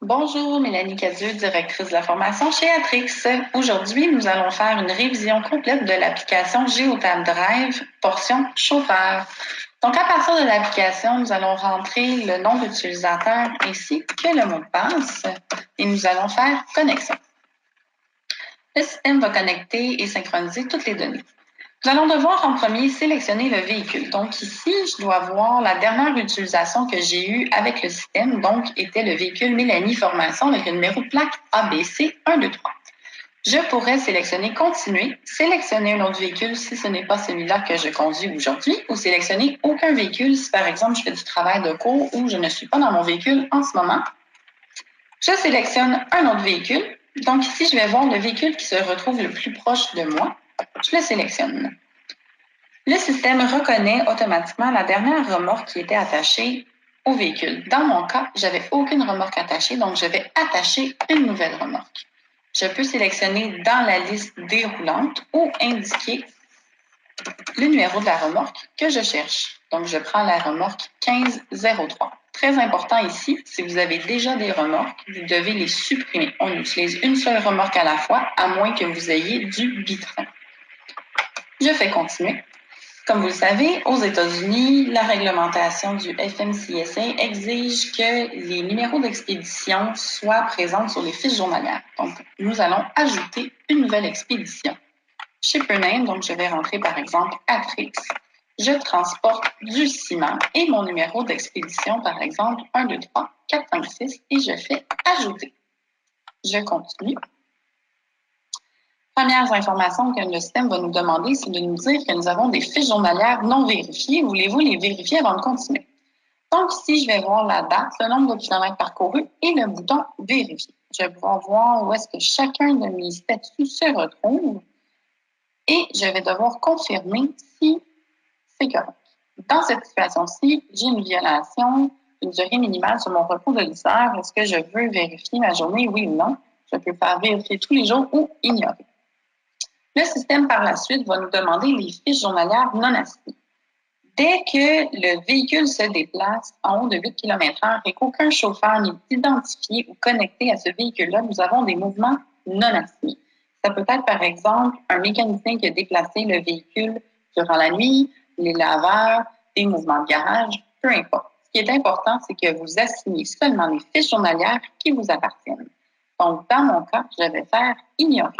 Bonjour, Mélanie Cadieux, directrice de la formation chez Atrix. Aujourd'hui, nous allons faire une révision complète de l'application Geotab Drive, portion chauffeur. Donc, à partir de l'application, nous allons rentrer le nom d'utilisateur ainsi que le mot de passe et nous allons faire connexion. Le système va connecter et synchroniser toutes les données. Nous allons devoir en premier sélectionner le véhicule. Donc ici, je dois voir la dernière utilisation que j'ai eue avec le système, donc était le véhicule Mélanie Formation avec le numéro de plaque ABC 123. Je pourrais sélectionner Continuer, sélectionner un autre véhicule si ce n'est pas celui-là que je conduis aujourd'hui, ou sélectionner aucun véhicule si par exemple je fais du travail de cours ou je ne suis pas dans mon véhicule en ce moment. Je sélectionne un autre véhicule. Donc ici, je vais voir le véhicule qui se retrouve le plus proche de moi. Je le sélectionne. Le système reconnaît automatiquement la dernière remorque qui était attachée au véhicule. Dans mon cas, je n'avais aucune remorque attachée, donc je vais attacher une nouvelle remorque. Je peux sélectionner dans la liste déroulante ou indiquer le numéro de la remorque que je cherche. Donc, je prends la remorque 1503. Très important ici, si vous avez déjà des remorques, vous devez les supprimer. On utilise une seule remorque à la fois, à moins que vous ayez du bitrain. Je fais continuer. Comme vous le savez, aux États-Unis, la réglementation du FMCSA exige que les numéros d'expédition soient présents sur les fiches journalières. Donc, nous allons ajouter une nouvelle expédition. Shipper name, donc je vais rentrer par exemple Atrix. Je transporte du ciment et mon numéro d'expédition, par exemple 1, 2, 3, 4, 5, 6 et je fais ajouter. Je continue. Premières informations que le système va nous demander, c'est de nous dire que nous avons des fiches journalières non vérifiées. Voulez-vous les vérifier avant de continuer? Donc ici, je vais voir la date, le nombre de kilomètres parcourus et le bouton Vérifier. Je vais pouvoir voir où est-ce que chacun de mes statuts se retrouve et je vais devoir confirmer si c'est correct. Dans cette situation-ci, j'ai une violation d'une durée minimale sur mon repos de l'hiver. Est-ce que je veux vérifier ma journée, oui ou non? Je peux faire vérifier tous les jours ou ignorer. Le système, par la suite, va nous demander les fiches journalières non assignées. Dès que le véhicule se déplace en haut de 8 km/h et qu'aucun chauffeur n'est identifié ou connecté à ce véhicule-là, nous avons des mouvements non assignés. Ça peut être, par exemple, un mécanicien qui a déplacé le véhicule durant la nuit, les laveurs, des mouvements de garage, peu importe. Ce qui est important, c'est que vous assignez seulement les fiches journalières qui vous appartiennent. Donc, dans mon cas, je vais faire ignorer.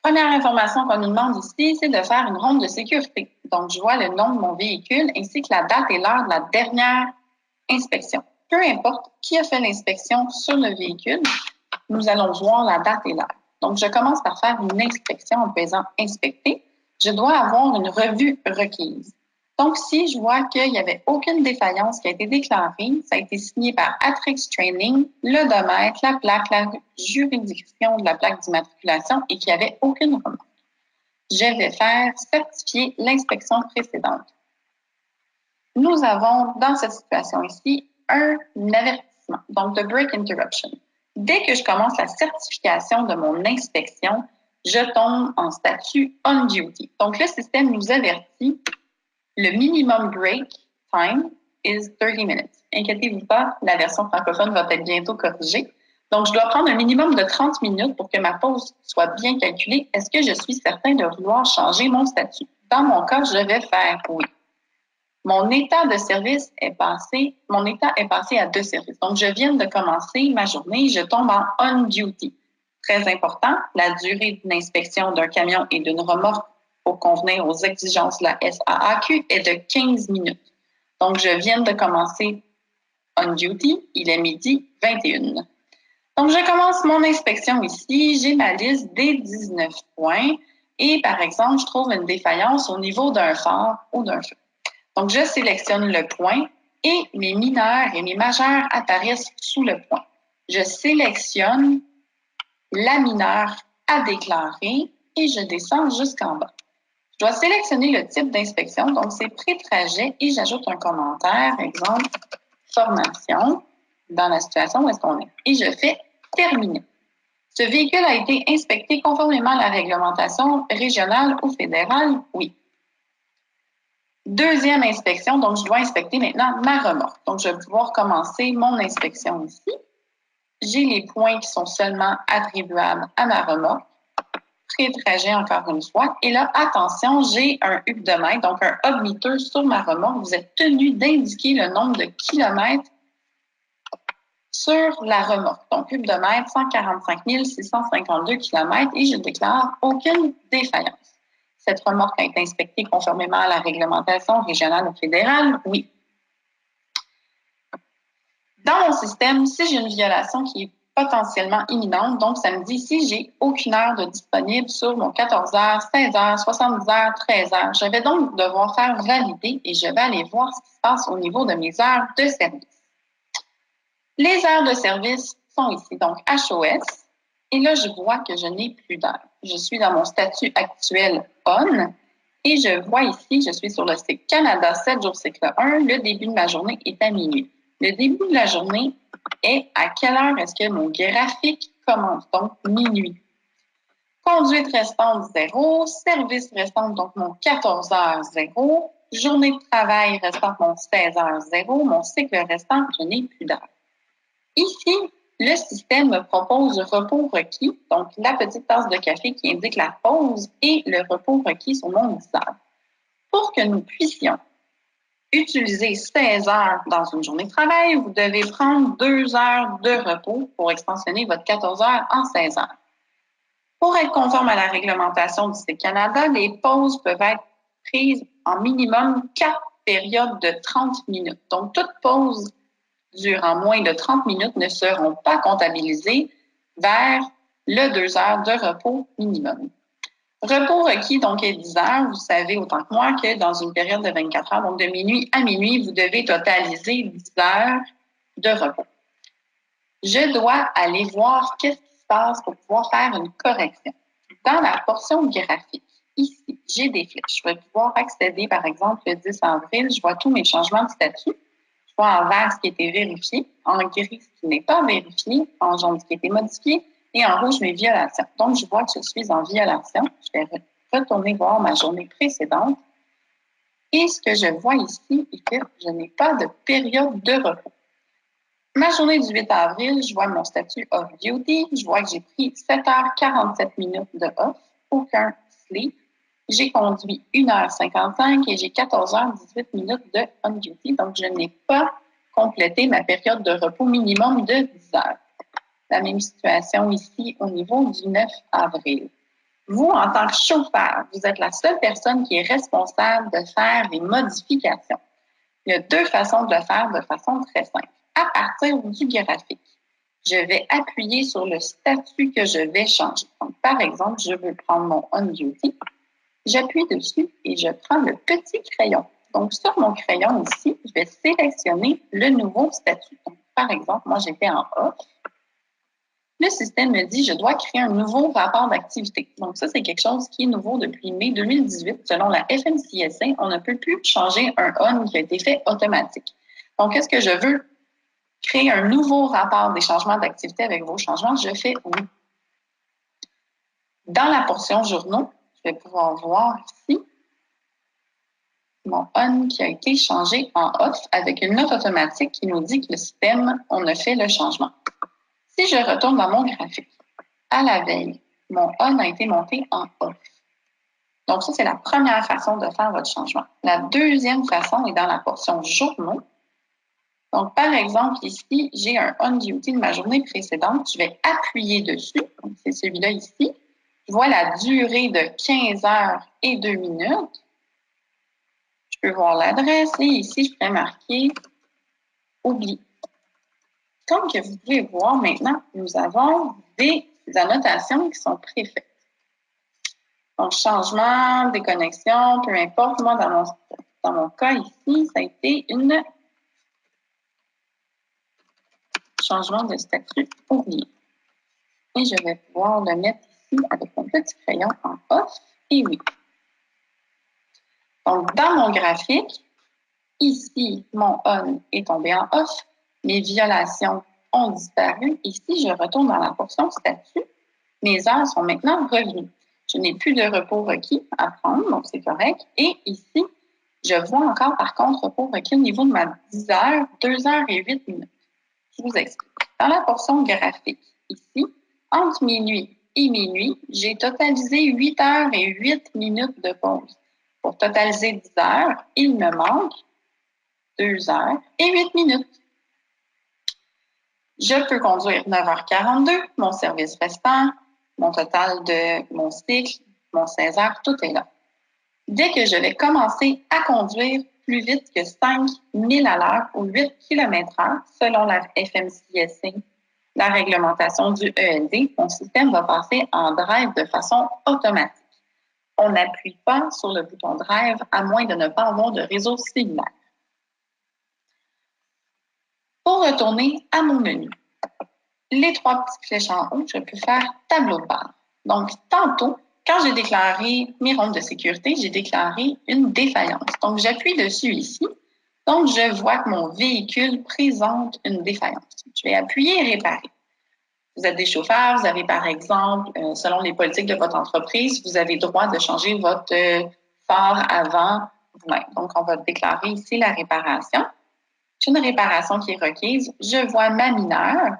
Première information qu'on nous demande ici, c'est de faire une ronde de sécurité. Donc, je vois le nom de mon véhicule ainsi que la date et l'heure de la dernière inspection. Peu importe qui a fait l'inspection sur le véhicule, nous allons voir la date et l'heure. Donc, je commence par faire une inspection en faisant inspecter. Je dois avoir une revue requise. Donc, si je vois qu'il n'y avait aucune défaillance qui a été déclarée, ça a été signé par Atrix Training, l'odomètre, la plaque, la juridiction de la plaque d'immatriculation et qu'il n'y avait aucune remarque. Je vais faire certifier l'inspection précédente. Nous avons, dans cette situation ici, un avertissement, donc de break interruption. Dès que je commence la certification de mon inspection, je tombe en statut on duty. Donc, le système nous avertit. Le minimum break time is 30 minutes. Inquiétez-vous pas, la version francophone va être bientôt corrigée. Donc, je dois prendre un minimum de 30 minutes pour que ma pause soit bien calculée. Est-ce que je suis certain de vouloir changer mon statut? Dans mon cas, je vais faire oui. Mon état de service est passé à 2 services. Donc, je viens de commencer ma journée, je tombe en on duty. Très important, la durée d'une inspection d'un camion et d'une remorque pour convenir aux exigences de la SAAQ est de 15 minutes. Donc, je viens de commencer on duty, il est midi 21. Donc, je commence mon inspection ici, j'ai ma liste des 19 points et, par exemple, je trouve une défaillance au niveau d'un phare ou d'un feu. Donc, je sélectionne le point et mes mineurs et mes majeurs apparaissent sous le point. Je sélectionne la mineure à déclarer et je descends jusqu'en bas. Je dois sélectionner le type d'inspection, donc c'est pré-trajet et j'ajoute un commentaire, exemple, formation, dans la situation où est-ce qu'on est. Et je fais terminer. Ce véhicule a été inspecté conformément à la réglementation régionale ou fédérale? Oui. Deuxième inspection, donc je dois inspecter maintenant ma remorque. Donc, je vais pouvoir commencer mon inspection ici. J'ai les points qui sont seulement attribuables à ma remorque. Prix de trajet, encore une fois. Et là, attention, j'ai un hubdomètre, donc un hub-meter sur ma remorque. Vous êtes tenu d'indiquer le nombre de kilomètres sur la remorque. Donc, hubdomètre, 145 652 km et je déclare aucune défaillance. Cette remorque a été inspectée conformément à la réglementation régionale ou fédérale? Oui. Dans mon système, si j'ai une violation qui est potentiellement imminente, donc ça me dit ici, j'ai aucune heure de disponible sur mon 14 heures, 16 heures, 70 heures, 13 heures. Je vais donc devoir faire valider et je vais aller voir ce qui se passe au niveau de mes heures de service. Les heures de service sont ici, donc HOS, et là, je vois que je n'ai plus d'heures. Je suis dans mon statut actuel ON, et je vois ici, je suis sur le cycle Canada, 7 jours cycle 1, le début de ma journée est à minuit. Le début de la journée est à quelle heure est-ce que mon graphique commence? Donc, minuit. Conduite restante 0, service restant, donc mon 14 heures 0, journée de travail restante, mon 16 heures 0, mon cycle restant, je n'ai plus d'heures. Ici, le système me propose le repos requis, donc la petite tasse de café qui indique la pause et le repos requis sur mon 10 heures. Pour que nous puissions utiliser 16 heures dans une journée de travail, vous devez prendre 2 heures de repos pour extensionner votre 14 heures en 16 heures. Pour être conforme à la réglementation du CIC Canada, les pauses peuvent être prises en minimum 4 périodes de 30 minutes. Donc, toute pause durant moins de 30 minutes ne seront pas comptabilisées vers le 2 heures de repos minimum. Repos requis, donc, est 10 heures. Vous savez autant que moi que dans une période de 24 heures, donc de minuit à minuit, vous devez totaliser 10 heures de repos. Je dois aller voir qu'est-ce qui se passe pour pouvoir faire une correction. Dans la portion graphique, ici, j'ai des flèches. Je vais pouvoir accéder, par exemple, le 10 avril, je vois tous mes changements de statut. Je vois en vert ce qui a été vérifié, en gris ce qui n'est pas vérifié, en jaune ce qui a été modifié, et en rouge mes violations. Donc, je vois que je suis en violation. Je vais retourner voir ma journée précédente. Et ce que je vois ici est que je n'ai pas de période de repos. Ma journée du 8 avril, je vois mon statut off-duty. Je vois que j'ai pris 7h47 minutes de off, aucun sleep. J'ai conduit 1h55 et j'ai 14h18 minutes de on-duty. Donc, je n'ai pas complété ma période de repos minimum de 10 heures. La même situation ici au niveau du 9 avril. Vous, en tant que chauffeur, vous êtes la seule personne qui est responsable de faire des modifications. Il y a 2 façons de le faire de façon très simple. À partir du graphique, je vais appuyer sur le statut que je vais changer. Donc, par exemple, je veux prendre mon on-duty. J'appuie dessus et je prends le petit crayon. Donc, sur mon crayon ici, je vais sélectionner le nouveau statut. Donc, par exemple, moi, j'étais en off. Le système me dit, je dois créer un nouveau rapport d'activité. Donc, ça, c'est quelque chose qui est nouveau depuis mai 2018. Selon la FMCSA, on ne peut plus changer un on qui a été fait automatique. Donc, est-ce que je veux créer un nouveau rapport des changements d'activité avec vos changements? Je fais oui. Dans la portion journaux, je vais pouvoir voir ici mon on qui a été changé en off avec une note automatique qui nous dit que le système, on a fait le changement. Si je retourne dans mon graphique, à la veille, mon on a été monté en off. Donc, ça, c'est la première façon de faire votre changement. La deuxième façon est dans la portion journaux. Donc, par exemple, ici, j'ai un on-duty de ma journée précédente. Je vais appuyer dessus. C'est celui-là ici. Je vois la durée de 15 heures et 2 minutes. Je peux voir l'adresse et ici, je pourrais marquer « Oublie ». Comme que vous pouvez voir maintenant, nous avons des annotations qui sont préfaites. Donc, changement, déconnexion, peu importe. Moi, dans mon cas ici, ça a été un changement de statut oublié. Et je vais pouvoir le mettre ici avec mon petit crayon en off et oui. Donc, dans mon graphique, ici, mon on est tombé en off. Mes violations ont disparu. Ici, je retourne dans la portion statut. Mes heures sont maintenant revenues. Je n'ai plus de repos requis à prendre, donc c'est correct. Et ici, Je vois encore, par contre, repos requis au niveau de ma 10 heures, 2 heures et 8 minutes. Je vous explique. Dans la portion graphique, ici, entre minuit et minuit, j'ai totalisé 8 heures et 8 minutes de pause. Pour totaliser 10 heures, il me manque 2 heures et 8 minutes. Je peux conduire 9h42, mon service restant, mon total de mon cycle, mon 16 heures, tout est là. Dès que je vais commencer à conduire plus vite que 5 000 à l'heure ou 8 km/h, selon la FMCSA, la réglementation du ELD, mon système va passer en drive de façon automatique. On n'appuie pas sur le bouton drive à moins de ne pas avoir de réseau cellulaire. Pour retourner à mon menu, les 3 petites flèches en haut, je peux faire tableau de bord. Donc, tantôt, quand j'ai déclaré mes rondes de sécurité, j'ai déclaré une défaillance. Donc, j'appuie dessus ici. Donc, je vois que mon véhicule présente une défaillance. Je vais appuyer « Réparer ». Vous êtes des chauffeurs, vous avez par exemple, selon les politiques de votre entreprise, vous avez le droit de changer votre phare avant vous-même. Donc, on va déclarer ici la réparation. C'est une réparation qui est requise. Je vois ma mineure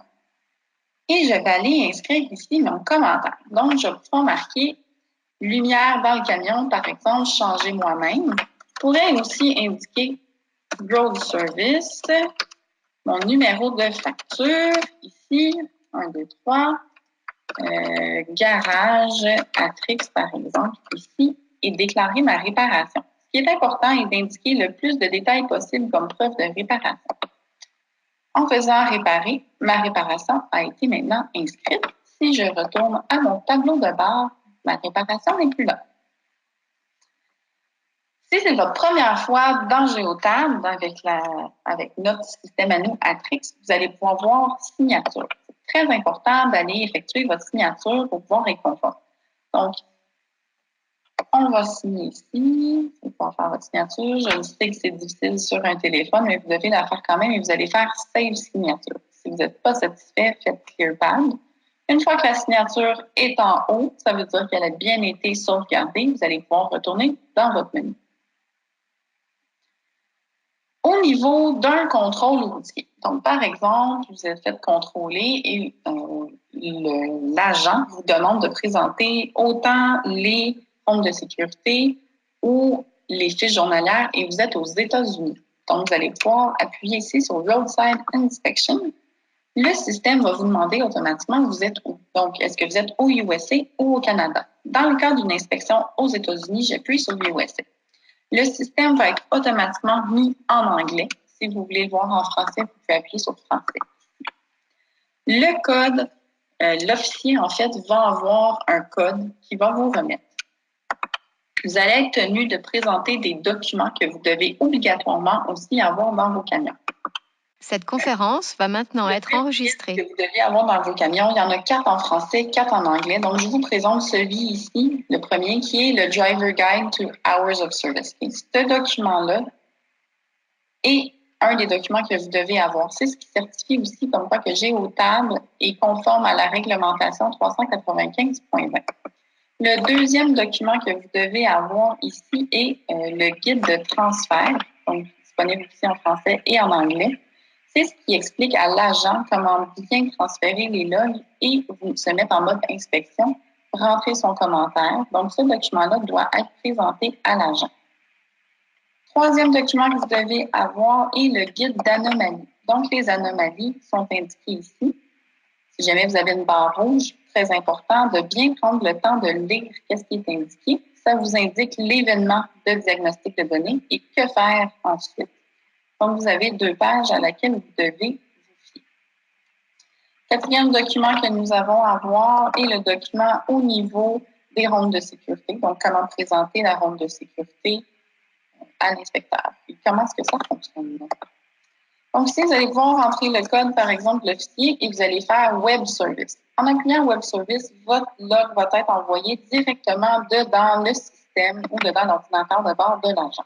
et je vais aller inscrire ici mon commentaire. Donc, je vais pouvoir marquer « Lumière dans le camion », par exemple, changer moi-même. Je pourrais aussi indiquer « Road Service », mon numéro de facture, ici, 1, 2, 3, garage Atrix, par exemple, ici, et déclarer ma réparation. Ce qui est important est d'indiquer le plus de détails possible comme preuve de réparation. En faisant réparer, ma réparation a été maintenant inscrite. Si je retourne à mon tableau de bord, ma réparation n'est plus là. Si c'est votre première fois dans Géotab, avec notre système à nous, Atrix, vous allez pouvoir voir signature. C'est très important d'aller effectuer votre signature pour pouvoir être conforme. Donc, on va signer ici. Vous pouvez faire votre signature. Je sais que c'est difficile sur un téléphone, mais vous devez la faire quand même et vous allez faire Save signature. Si vous n'êtes pas satisfait, faites ClearPad. Une fois que la signature est en haut, ça veut dire qu'elle a bien été sauvegardée. Vous allez pouvoir retourner dans votre menu. Au niveau d'un contrôle routier, donc par exemple, vous êtes fait contrôler et l'agent vous demande de présenter autant les comptes de sécurité ou les fiches journalières et vous êtes aux États-Unis. Donc, vous allez pouvoir appuyer ici sur Roadside Inspection. Le système va vous demander automatiquement vous êtes où. Donc, est-ce que vous êtes au USA ou au Canada? Dans le cas d'une inspection aux États-Unis, j'appuie sur USA. Le système va être automatiquement mis en anglais. Si vous voulez le voir en français, vous pouvez appuyer sur français. Le code, l'officier, en fait, va avoir un code qui va vous remettre. Vous allez être tenu de présenter des documents que vous devez obligatoirement aussi avoir dans vos camions. Cette conférence va maintenant être enregistrée. Que vous devez avoir dans vos camions, il y en a 4 en français, 4 en anglais. Donc, je vous présente celui ici, le premier, qui est le Driver Guide to Hours of Service. Et ce document-là est un des documents que vous devez avoir. C'est ce qui certifie aussi comme quoi que Géotab est conforme à la réglementation 395.20. Le deuxième document que vous devez avoir ici est le guide de transfert, donc disponible ici en français et en anglais. C'est ce qui explique à l'agent comment bien transférer les logs et se mettre en mode inspection, rentrer son commentaire. Donc, ce document-là doit être présenté à l'agent. Troisième document que vous devez avoir est le guide d'anomalies. Donc, les anomalies sont indiquées ici. Si jamais vous avez une barre rouge, très important de bien prendre le temps de lire ce qui est indiqué. Ça vous indique l'événement de diagnostic de données et que faire ensuite. Donc, vous avez 2 pages à laquelle vous devez vous fier. Quatrième document que nous avons à voir est le document au niveau des rondes de sécurité. Donc, comment présenter la ronde de sécurité à l'inspecteur. Et comment est-ce que ça fonctionne? Donc, ici, vous allez pouvoir rentrer le code, par exemple, l'officier, et vous allez faire Web Service. En appuyant Web Service, votre log va être envoyé directement dedans le système ou dedans l'ordinateur de bord de l'agent.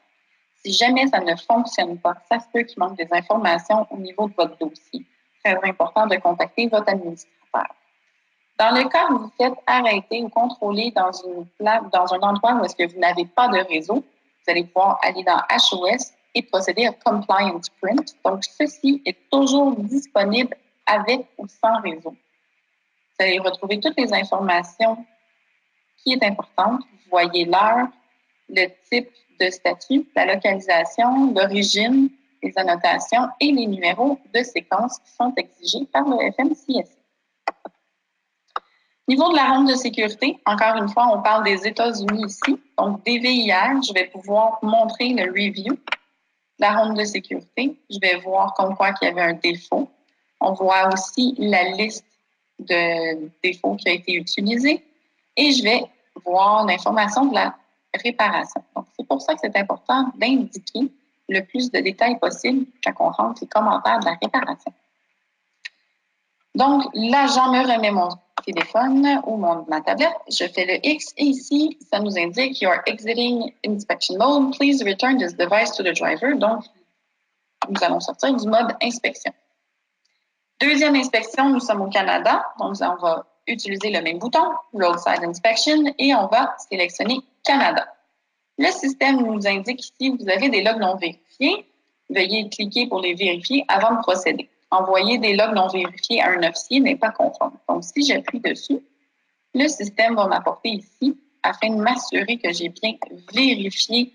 Si jamais ça ne fonctionne pas, ça se peut qu'il manque des informations au niveau de votre dossier. Très important de contacter votre administrateur. Dans le cas où vous faites arrêter ou contrôler dans un endroit où est-ce que vous n'avez pas de réseau, vous allez pouvoir aller dans HOS et procéder à Compliant Print. Donc, ceci est toujours disponible avec ou sans réseau. Vous allez retrouver toutes les informations qui est importante. Vous voyez l'heure, le type de statut, la localisation, l'origine, les annotations et les numéros de séquence qui sont exigés par le FMCSA. Niveau de la ronde de sécurité, encore une fois, on parle des États-Unis ici. Donc, DVIR, je vais pouvoir montrer le review de la ronde de sécurité. Je vais voir comme quoi qu'il y avait un défaut. On voit aussi la liste de défauts qui a été utilisée. Et je vais voir l'information de la réparation. Donc, c'est pour ça que c'est important d'indiquer le plus de détails possible quand on rentre les commentaires de la réparation. Donc, l'agent me remet mon téléphone ou ma tablette. Je fais le X et ici, ça nous indique « You are exiting inspection mode. Please return this device to the driver ». Donc, nous allons sortir du mode inspection. Deuxième inspection, nous sommes au Canada. Donc, on va utiliser le même bouton, Roadside Inspection, et on va sélectionner Canada. Le système nous indique ici, vous avez des logs non vérifiés. Veuillez cliquer pour les vérifier avant de procéder. Envoyer des logs non vérifiés à un officier n'est pas conforme. Donc, si j'appuie dessus, le système va m'apporter ici afin de m'assurer que j'ai bien vérifié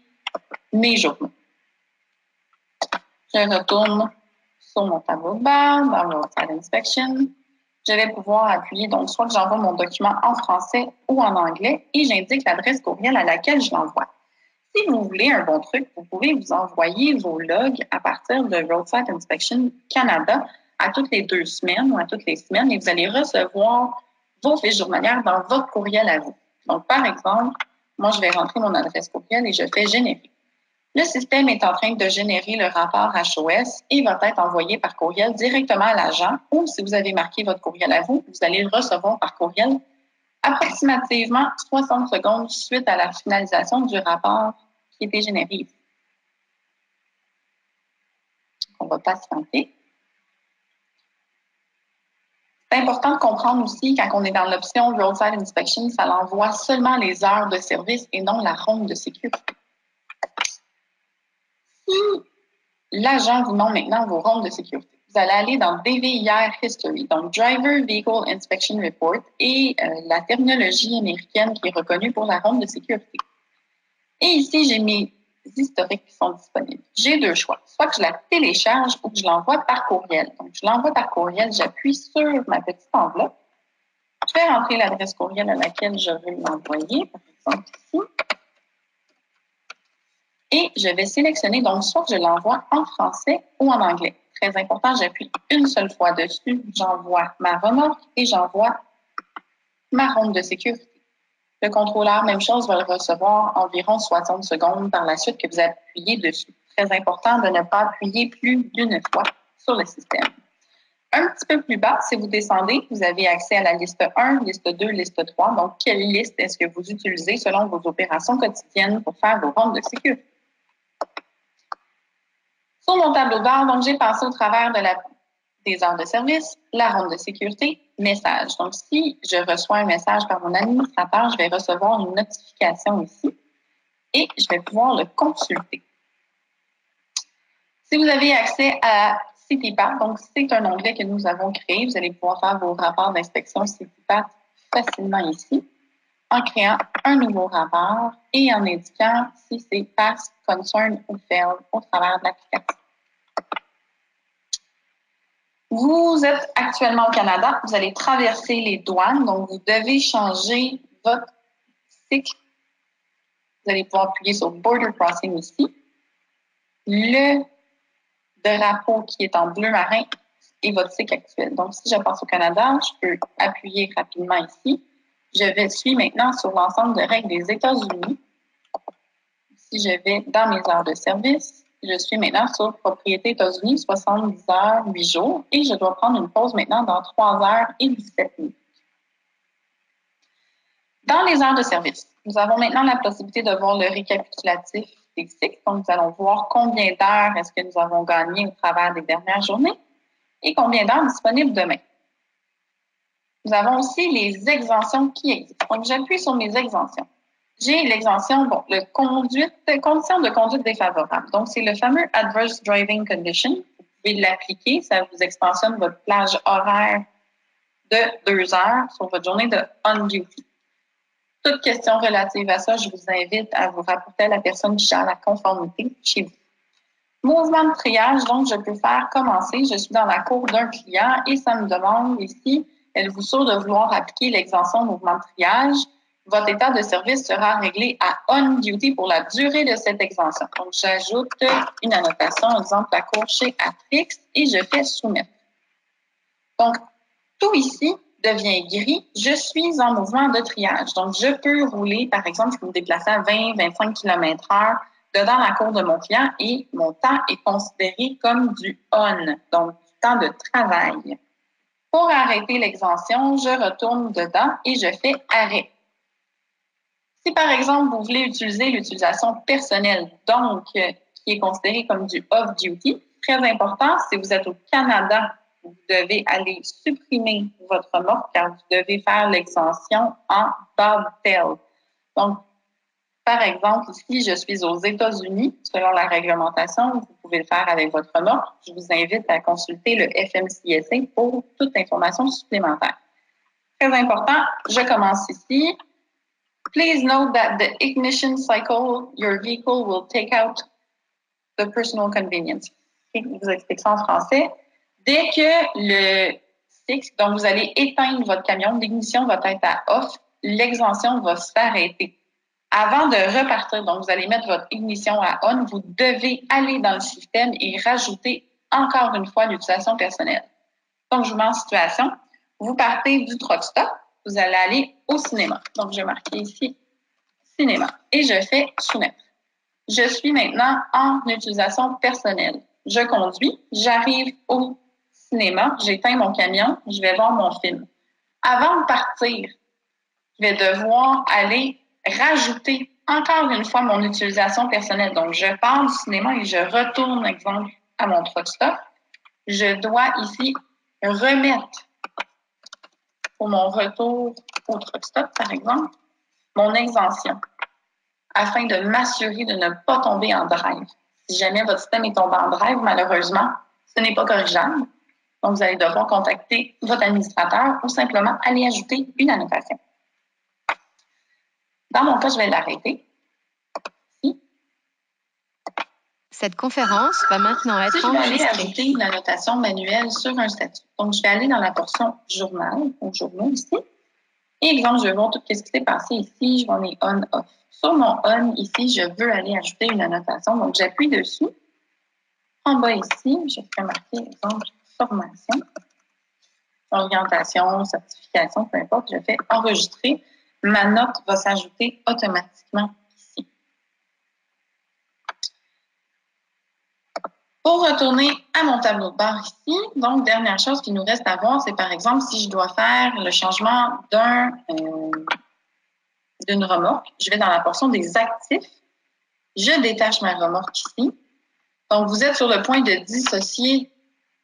mes journaux. Je retourne sur mon tableau de bord, dans le Roadside Inspection. Je vais pouvoir appuyer, donc soit que j'envoie mon document en français ou en anglais et j'indique l'adresse courriel à laquelle je l'envoie. Si vous voulez un bon truc, vous pouvez vous envoyer vos logs à partir de Roadside Inspection Canada à toutes les 2 semaines ou à toutes les semaines et vous allez recevoir vos fiches journalières dans votre courriel à vous. Donc, par exemple, moi, je vais rentrer mon adresse courriel et je fais générer. Le système est en train de générer le rapport HOS et va être envoyé par courriel directement à l'agent ou si vous avez marqué votre courriel à vous, vous allez le recevoir par courriel approximativement 60 secondes suite à la finalisation du rapport qui a été généré. On va patienter. C'est important de comprendre aussi, quand on est dans l'option Roadside Inspection, ça l'envoie seulement les heures de service et non la ronde de sécurité. Si l'agent vous demande maintenant vos rondes de sécurité, vous allez aller dans DVIR History, donc Driver Vehicle Inspection Report, et la terminologie américaine qui est reconnue pour la ronde de sécurité. Et ici, j'ai mes historiques qui sont disponibles. J'ai 2 choix. Soit que je la télécharge ou que je l'envoie par courriel. Donc, je l'envoie par courriel, j'appuie sur ma petite enveloppe. Je vais rentrer l'adresse courriel à laquelle je veux l'envoyer, par exemple ici. Et je vais sélectionner, donc, soit que je l'envoie en français ou en anglais. Très important, j'appuie une seule fois dessus, j'envoie ma remorque et j'envoie ma ronde de sécurité. Le contrôleur, même chose, va le recevoir environ 60 secondes par la suite que vous appuyez dessus. Très important de ne pas appuyer plus d'une fois sur le système. Un petit peu plus bas, si vous descendez, vous avez accès à la liste 1, liste 2, liste 3. Donc, quelle liste est-ce que vous utilisez selon vos opérations quotidiennes pour faire vos rondes de sécurité? Sur mon tableau de bord, donc, j'ai passé au travers des heures de service, la ronde de sécurité, message. Donc, si je reçois un message par mon administrateur, je vais recevoir une notification ici et je vais pouvoir le consulter. Si vous avez accès à CityPath, donc c'est un onglet que nous avons créé, vous allez pouvoir faire vos rapports d'inspection CityPath facilement ici en créant un nouveau rapport et en indiquant si c'est Pass, Concern ou Fail au travers de l'application. Vous êtes actuellement au Canada, vous allez traverser les douanes, donc vous devez changer votre cycle. Vous allez pouvoir appuyer sur Border Crossing ici. Le drapeau qui est en bleu marin est votre cycle actuel. Donc, si je passe au Canada, je peux appuyer rapidement ici. Je suis maintenant sur l'ensemble de règles des États-Unis. Si je vais dans mes heures de service, je suis maintenant sur propriété États-Unis, 70 heures, 8 jours, et je dois prendre une pause maintenant dans 3 heures et 17 minutes. Dans les heures de service, nous avons maintenant la possibilité de voir le récapitulatif des cycles. Donc, nous allons voir combien d'heures est-ce que nous avons gagné au travers des dernières journées et combien d'heures disponibles demain. Nous avons aussi les exemptions qui existent. Donc, j'appuie sur mes exemptions. j'ai l'exemption, bon, condition de conduite défavorable. Donc, c'est le fameux Adverse Driving Condition. Vous pouvez l'appliquer, ça vous expansionne votre plage horaire de 2 heures sur votre journée de on-duty. Toute question relative à ça, je vous invite à vous rapporter à la personne qui gère la conformité chez vous. Mouvement de triage, donc je peux faire commencer. Je suis dans la cour d'un client et ça me demande ici, êtes-vous sûr de vouloir appliquer l'exemption mouvement de triage? Votre état de service sera réglé à on-duty pour la durée de cette exemption. Donc, j'ajoute une annotation, exemple, la cour chez Atrix et je fais soumettre. Donc, tout ici devient gris. Je suis en mouvement de triage. Donc, je peux rouler, par exemple, je peux me déplacer à 20-25 km/h dedans la cour de mon client et mon temps est considéré comme du on, donc du temps de travail. Pour arrêter l'exemption, je retourne dedans et je fais arrêt. Si, par exemple, vous voulez utiliser l'utilisation personnelle, donc qui est considérée comme du off-duty, très important, si vous êtes au Canada, vous devez aller supprimer votre remorque car vous devez faire l'exemption en bobtail. Donc, par exemple, ici, je suis aux États-Unis, selon la réglementation, vous pouvez le faire avec votre remorque. Je vous invite à consulter le FMCSA pour toute information supplémentaire. Très important, je commence ici. Please note that the ignition cycle, your vehicle will take out the personal convenience. Je vous explique ça en français. Dès que le cycle, donc vous allez éteindre votre camion, l'ignition va être à off, l'exemption va s'arrêter. Avant de repartir, donc vous allez mettre votre ignition à on, vous devez aller dans le système et rajouter encore une fois l'utilisation personnelle. Donc, je vous mets en situation. Vous partez du truck stop, vous allez aller au cinéma. Donc, je vais marquer ici cinéma et je fais soumettre. Je suis maintenant en utilisation personnelle. Je conduis, j'arrive au cinéma, j'éteins mon camion, je vais voir mon film. Avant de partir, je vais devoir aller rajouter encore une fois mon utilisation personnelle. Donc, je pars du cinéma et je retourne, exemple, à mon truck stop. Je dois ici remettre pour mon retour au truck stop, par exemple, mon exemption afin de m'assurer de ne pas tomber en drive. Si jamais votre système est tombé en drive, malheureusement, ce n'est pas corrigeable. Donc, vous allez devoir contacter votre administrateur ou simplement aller ajouter une annotation. Dans mon cas, je vais l'arrêter. Ici. Cette conférence va maintenant être enregistrée. Je vais aller ajouter une annotation manuelle sur un statut. Donc, je vais aller dans la portion journal, ou journaux ici. Et exemple, je vais voir tout ce qui s'est passé ici. Je vais en aller on-off. Sur mon on, ici, je veux aller ajouter une annotation. Donc, j'appuie dessus. En bas ici, je fais marquer, exemple, formation, orientation, certification, peu importe. Je fais enregistrer. Ma note va s'ajouter automatiquement ici. Pour retourner à mon tableau de bord ici, donc, dernière chose qu'il nous reste à voir, c'est par exemple si je dois faire le changement d'une remorque. Je vais dans la portion des actifs. Je détache ma remorque ici. Donc, vous êtes sur le point de dissocier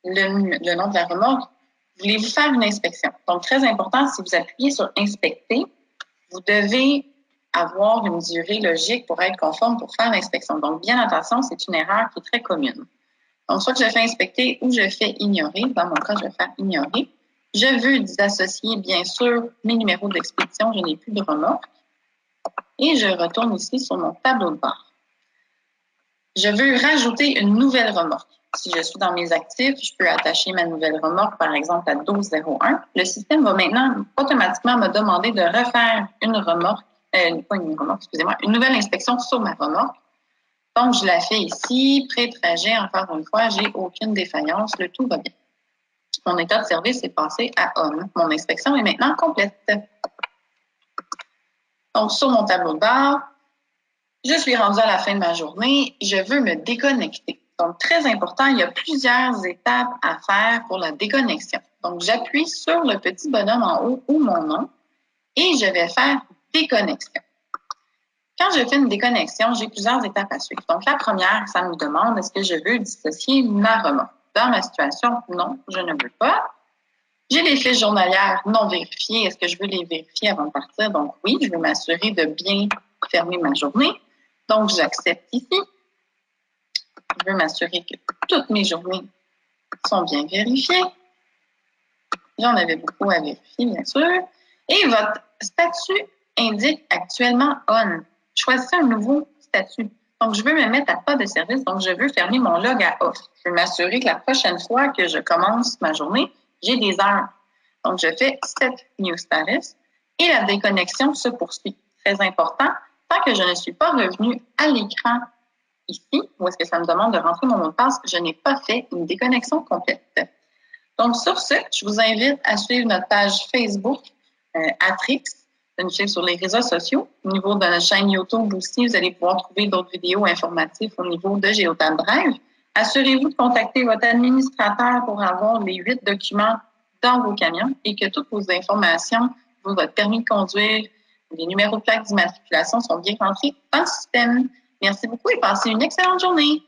le nom de la remorque. Voulez-vous faire une inspection? Donc, très important, si vous appuyez sur « Inspecter », vous devez avoir une durée logique pour être conforme pour faire l'inspection. Donc, bien attention, c'est une erreur qui est très commune. Donc, soit que je fais inspecter ou je fais ignorer. Dans mon cas, je vais faire ignorer. Je veux désassocier, bien sûr, mes numéros d'expédition. Je n'ai plus de remorque. Et je retourne ici sur mon tableau de bord. Je veux rajouter une nouvelle remorque. Si je suis dans mes actifs, je peux attacher ma nouvelle remorque, par exemple, à 1201. Le système va maintenant automatiquement me demander de refaire une remorque, pas une remorque, excusez-moi, une nouvelle inspection sur ma remorque. Donc, je la fais ici, pré-trajet, encore une fois, j'ai aucune défaillance, le tout va bien. Mon état de service est passé à on. Mon inspection est maintenant complète. Donc, sur mon tableau de bord, je suis rendue à la fin de ma journée, je veux me déconnecter. Donc, très important, il y a plusieurs étapes à faire pour la déconnexion. Donc, j'appuie sur le petit bonhomme en haut ou mon nom et je vais faire déconnexion. Quand je fais une déconnexion, j'ai plusieurs étapes à suivre. Donc, la première, ça me demande est-ce que je veux dissocier ma remorque. Dans ma situation, non, je ne veux pas. J'ai les fiches journalières non vérifiées. Est-ce que je veux les vérifier avant de partir? Donc, oui, je veux m'assurer de bien fermer ma journée. Donc, j'accepte ici. Je veux m'assurer que toutes mes journées sont bien vérifiées. J'en avais beaucoup à vérifier, bien sûr. Et votre statut indique actuellement on. Choisissez un nouveau statut. Donc, je veux me mettre à pas de service, donc je veux fermer mon log à off. Je veux m'assurer que la prochaine fois que je commence ma journée, j'ai des heures. Donc, je fais Set New Status et la déconnexion se poursuit. Très important, tant que je ne suis pas revenu à l'écran ici, où est-ce que ça me demande de rentrer mon mot de passe, je n'ai pas fait une déconnexion complète. Donc, sur ce, je vous invite à suivre notre page Facebook, Atrix, de nous suivre sur les réseaux sociaux. Au niveau de notre chaîne YouTube aussi, vous allez pouvoir trouver d'autres vidéos informatives au niveau de Géotab Drive. Assurez-vous de contacter votre administrateur pour avoir les 8 documents dans vos camions et que toutes vos informations, votre permis de conduire, les numéros de plaque d'immatriculation sont bien rentrés dans le système. Merci beaucoup et passez une excellente journée.